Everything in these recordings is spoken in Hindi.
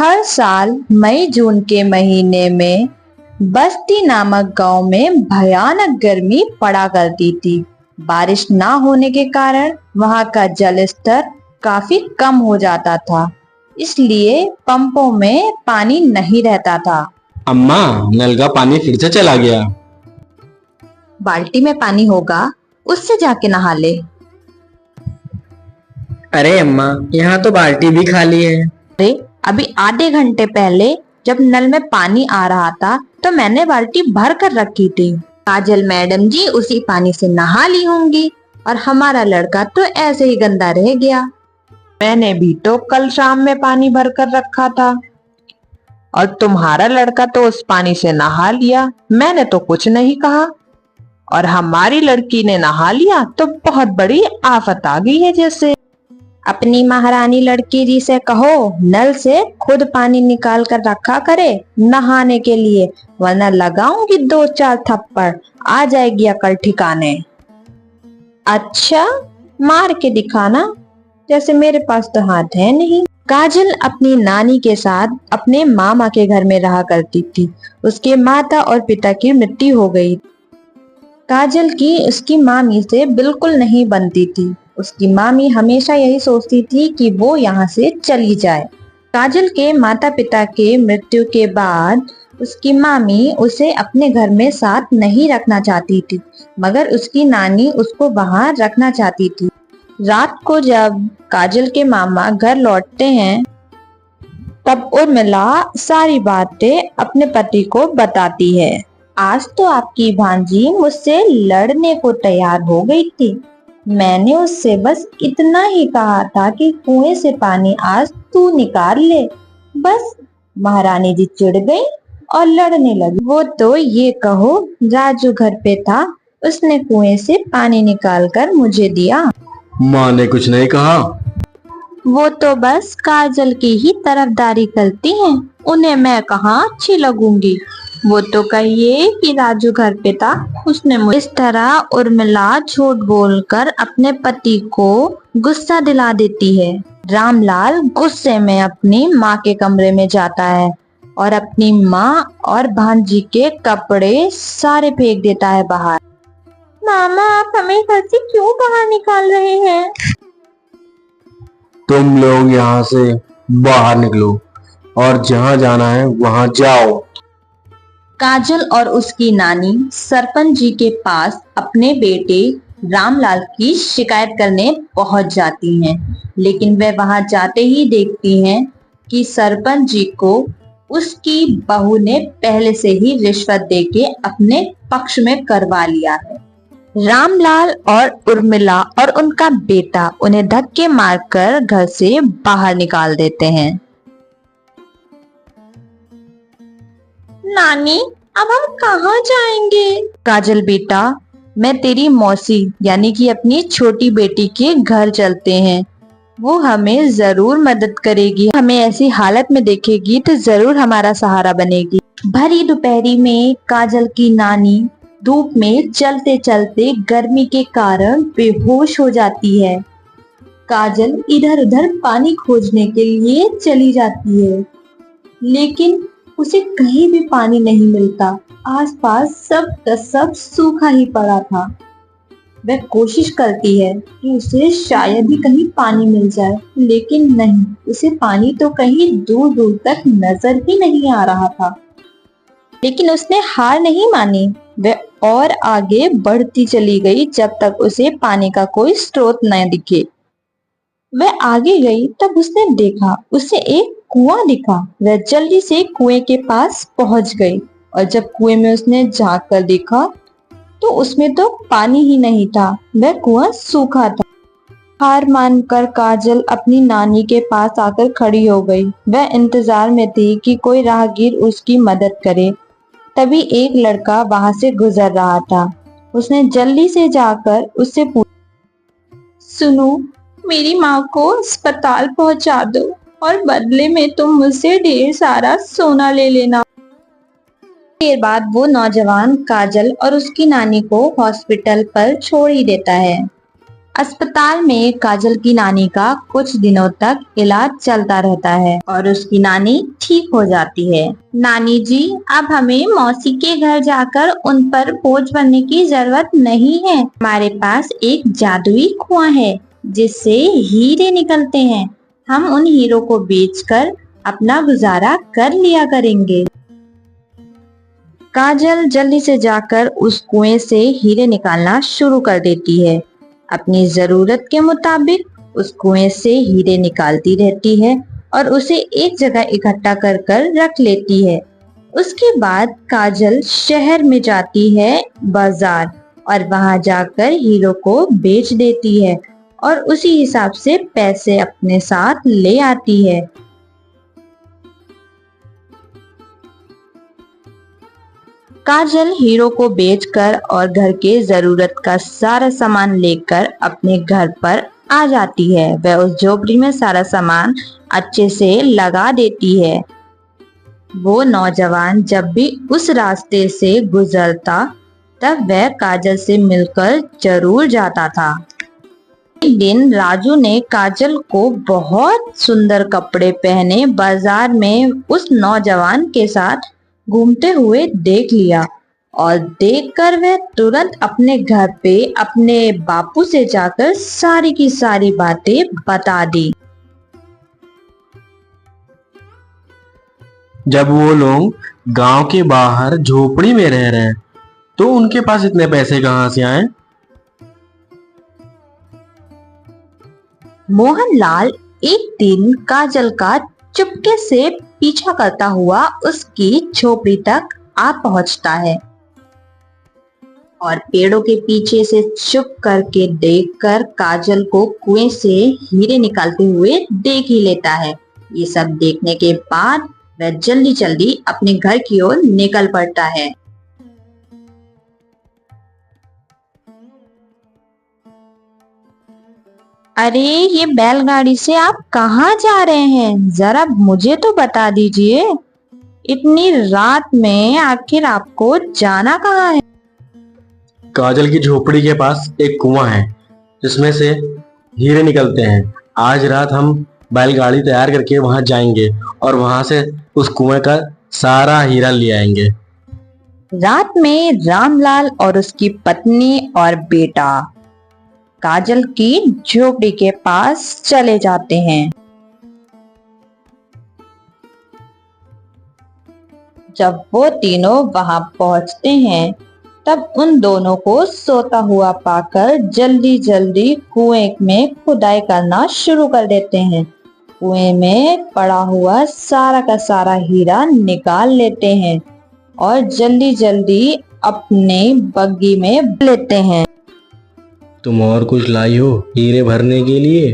हर साल मई जून के महीने में बस्ती नामक गांव में भयानक गर्मी पड़ा करती थी। बारिश ना होने के कारण वहां का जल स्तर काफी कम हो जाता था, इसलिए पंपों में पानी नहीं रहता था। अम्मा, नल का पानी फिर से चला गया। बाल्टी में पानी होगा, उससे जाके नहा ले। अरे अम्मा, यहाँ तो बाल्टी भी खाली है। अरे अभी आधे घंटे पहले जब नल में पानी आ रहा था तो मैंने बाल्टी भर कर रखी थी। काजल मैडम जी उसी पानी से नहा ली होंगी और हमारा लड़का तो ऐसे ही गंदा रह गया। मैंने भी तो कल शाम में पानी भर कर रखा था और तुम्हारा लड़का तो उस पानी से नहा लिया। मैंने तो कुछ नहीं कहा और हमारी लड़की ने नहा लिया तो बहुत बड़ी आफत आ गई है। जैसे अपनी महारानी लड़की जी से कहो नल से खुद पानी निकाल कर रखा करे नहाने के लिए, वरना लगाऊंगी 2-4 थप्पड़, आ जाएगी अकल ठिकाने। अच्छा, मार के दिखाना, जैसे मेरे पास तो हाथ है नहीं। काजल अपनी नानी के साथ अपने मामा के घर में रहा करती थी। उसके माता और पिता की मृत्यु हो गई। काजल की उसकी मामी से बिल्कुल नहीं बनती थी। उसकी मामी हमेशा यही सोचती थी कि वो यहाँ से चली जाए। काजल के माता पिता के मृत्यु के बाद उसकी मामी उसे अपने घर में साथ नहीं रखना चाहती थी, मगर उसकी नानी उसको वहाँ रखना चाहती थी। रात को जब काजल के मामा घर लौटते हैं तब उर्मिला सारी बातें अपने पति को बताती है। आज तो आपकी भांजी मुझसे लड़ने को तैयार हो गई थी। मैंने उससे बस इतना ही कहा था कि कुएं से पानी आज तू निकाल ले, बस महारानी जी चिढ़ गई और लड़ने लगी। वो तो ये कहो राजू घर पे था, उसने कुएं से पानी निकाल कर मुझे दिया। माँ ने कुछ नहीं कहा। वो तो बस काजल की ही तरफदारी करती हैं, उन्हें मैं कहाँ अच्छी लगूंगी। वो तो कहिए कि राजू घर पे था, उसने मुझे इस तरह उर्मिला झूठ बोलकर अपने पति को गुस्सा दिला देती है। रामलाल गुस्से में अपनी माँ के कमरे में जाता है और अपनी माँ और भांजी के कपड़े सारे फेंक देता है बाहर। मामा, आप हमें घर से क्यों बाहर निकाल रहे हैं? तुम लोग यहाँ से बाहर निकलो और जहाँ जाना है वहाँ जाओ। काजल और उसकी नानी सरपंच जी के पास अपने बेटे रामलाल की शिकायत करने पहुंच जाती हैं, लेकिन वे वहां जाते ही देखती हैं कि सरपंच जी को उसकी बहू ने पहले से ही रिश्वत देके अपने पक्ष में करवा लिया है। रामलाल और उर्मिला और उनका बेटा उन्हें धक्के मारकर घर से बाहर निकाल देते हैं। नानी, अब हम कहाँ जाएंगे? काजल बेटा, मैं तेरी मौसी यानी कि अपनी छोटी बेटी के घर चलते हैं। वो हमें जरूर मदद करेगी, हमें ऐसी हालत में देखेगी तो जरूर हमारा सहारा बनेगी। भरी दोपहरी में काजल की नानी धूप में चलते चलते गर्मी के कारण बेहोश हो जाती है। काजल इधर उधर पानी खोजने के लिए चली जाती है, लेकिन उसे कहीं भी पानी नहीं मिलता। आसपास सब का सब सूखा ही पड़ा था। वह कोशिश करती है कि उसे शायद ही कहीं पानी मिल जाए, लेकिन नहीं, उसे पानी तो कहीं दूर दूर तक नजर ही नहीं आ रहा था। लेकिन उसने हार नहीं मानी। वह और आगे बढ़ती चली गई जब तक उसे पानी का कोई स्रोत न दिखे। वह आगे गई तब उसने देखा उसे एक कुआं दिखा। वह जल्दी से कुएं के पास पहुंच गई और जब कुएं में उसने झांक कर देखा तो उसमें तो पानी ही नहीं था, वह कुआं सूखा था। हार मानकर काजल अपनी नानी के पास आकर खड़ी हो गई। वह इंतजार में थी कि कोई राहगीर उसकी मदद करे। तभी एक लड़का वहां से गुजर रहा था। उसने जल्दी से जाकर उससे पूछा, सुनो, मेरी माँ को अस्पताल पहुंचा दो और बदले में तुम मुझसे ढेर सारा सोना ले लेना। देर बाद वो नौजवान काजल और उसकी नानी को हॉस्पिटल पर छोड़ ही देता है। अस्पताल में काजल की नानी का कुछ दिनों तक इलाज चलता रहता है और उसकी नानी ठीक हो जाती है। नानी जी, अब हमें मौसी के घर जाकर उन पर बोझ बनने की जरूरत नहीं है। हमारे पास एक जादुई कुआं है जिससे हीरे निकलते हैं। हम उन हीरो को बेचकर अपना गुजारा कर लिया करेंगे। काजल जल्दी से जाकर उस कुएं से हीरे निकालना शुरू कर देती है। अपनी जरूरत के मुताबिक उस कुएं से हीरे निकालती रहती है और उसे एक जगह इकट्ठा कर कर रख लेती है। उसके बाद काजल शहर में जाती है बाजार और वहां जाकर हीरो को बेच देती है और उसी हिसाब से पैसे अपने साथ ले आती है। काजल हीरो को बेचकर और घर के जरूरत का सारा सामान लेकर अपने घर पर आ जाती है। वह उस झोपड़ी में सारा सामान अच्छे से लगा देती है। वो नौजवान जब भी उस रास्ते से गुजरता तब वह काजल से मिलकर जरूर जाता था। एक दिन राजू ने काजल को बहुत सुंदर कपड़े पहने बाजार में उस नौजवान के साथ घूमते हुए देख लिया और देखकर वह तुरंत अपने घर पे अपने बापू से जाकर सारी की सारी बातें बता दी। जब वो लोग गांव के बाहर झोपड़ी में रह रहे हैं तो उनके पास इतने पैसे कहाँ से आए? मोहनलाल एक दिन काजल का चुपके से पीछा करता हुआ उसकी झोपड़ी तक आ पहुंचता है और पेड़ों के पीछे से चुप करके देखकर काजल को कुएं से हीरे निकालते हुए देख ही लेता है। ये सब देखने के बाद वह जल्दी जल्दी अपने घर की ओर निकल पड़ता है। अरे, ये बैलगाड़ी से आप कहाँ जा रहे हैं? जरा मुझे तो बता दीजिए। इतनी रात में आखिर आपको जाना कहाँ है? काजल की झोपड़ी के पास एक कुआं है जिसमें से हीरे निकलते हैं। आज रात हम बैलगाड़ी तैयार करके वहां जाएंगे और वहां से उस कुएं का सारा हीरा ले आएंगे। रात में रामलाल और उसकी पत्नी और बेटा काजल की झोपड़ी के पास चले जाते हैं। जब वो तीनों वहां पहुंचते हैं तब उन दोनों को सोता हुआ पाकर जल्दी जल्दी कुएं में खुदाई करना शुरू कर देते हैं। कुएं में पड़ा हुआ सारा का सारा हीरा निकाल लेते हैं और जल्दी जल्दी अपने बग्गी में लेते हैं। तुम और कुछ लाई हो हीरे भरने के लिए?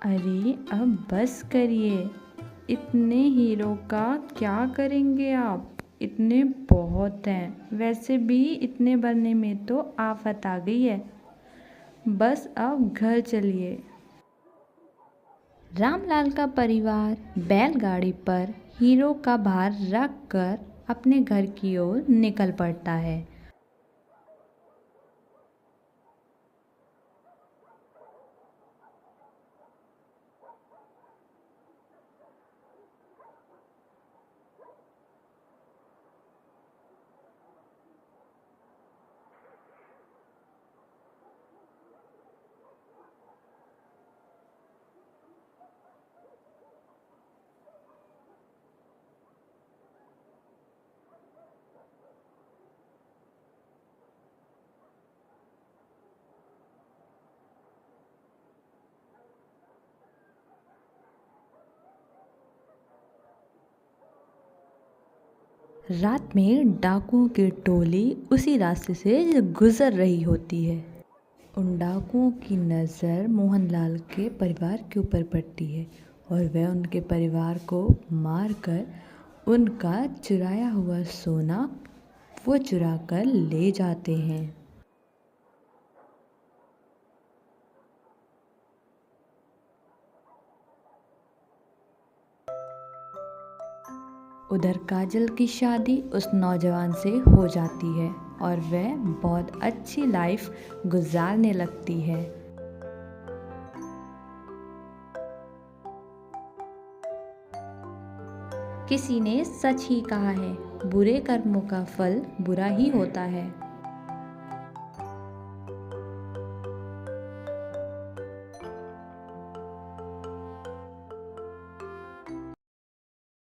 अरे अब बस करिए, इतने हीरों का क्या करेंगे आप? इतने बहुत हैं। वैसे भी इतने भरने में तो आफत आ गई है। बस अब घर चलिए। रामलाल का परिवार बैलगाड़ी पर हीरो का भार रख कर अपने घर की ओर निकल पड़ता है। रात में डाकुओं की टोली उसी रास्ते से गुजर रही होती है। उन डाकुओं की नज़र मोहनलाल के परिवार के ऊपर पड़ती है और वह उनके परिवार को मारकर उनका चुराया हुआ सोना वो चुरा कर ले जाते हैं। उधर काजल की शादी उस नौजवान से हो जाती है। और वह बहुत अच्छी लाइफ गुजारने लगती है। किसी ने सच ही कहा है, बुरे कर्मों का फल बुरा ही होता है।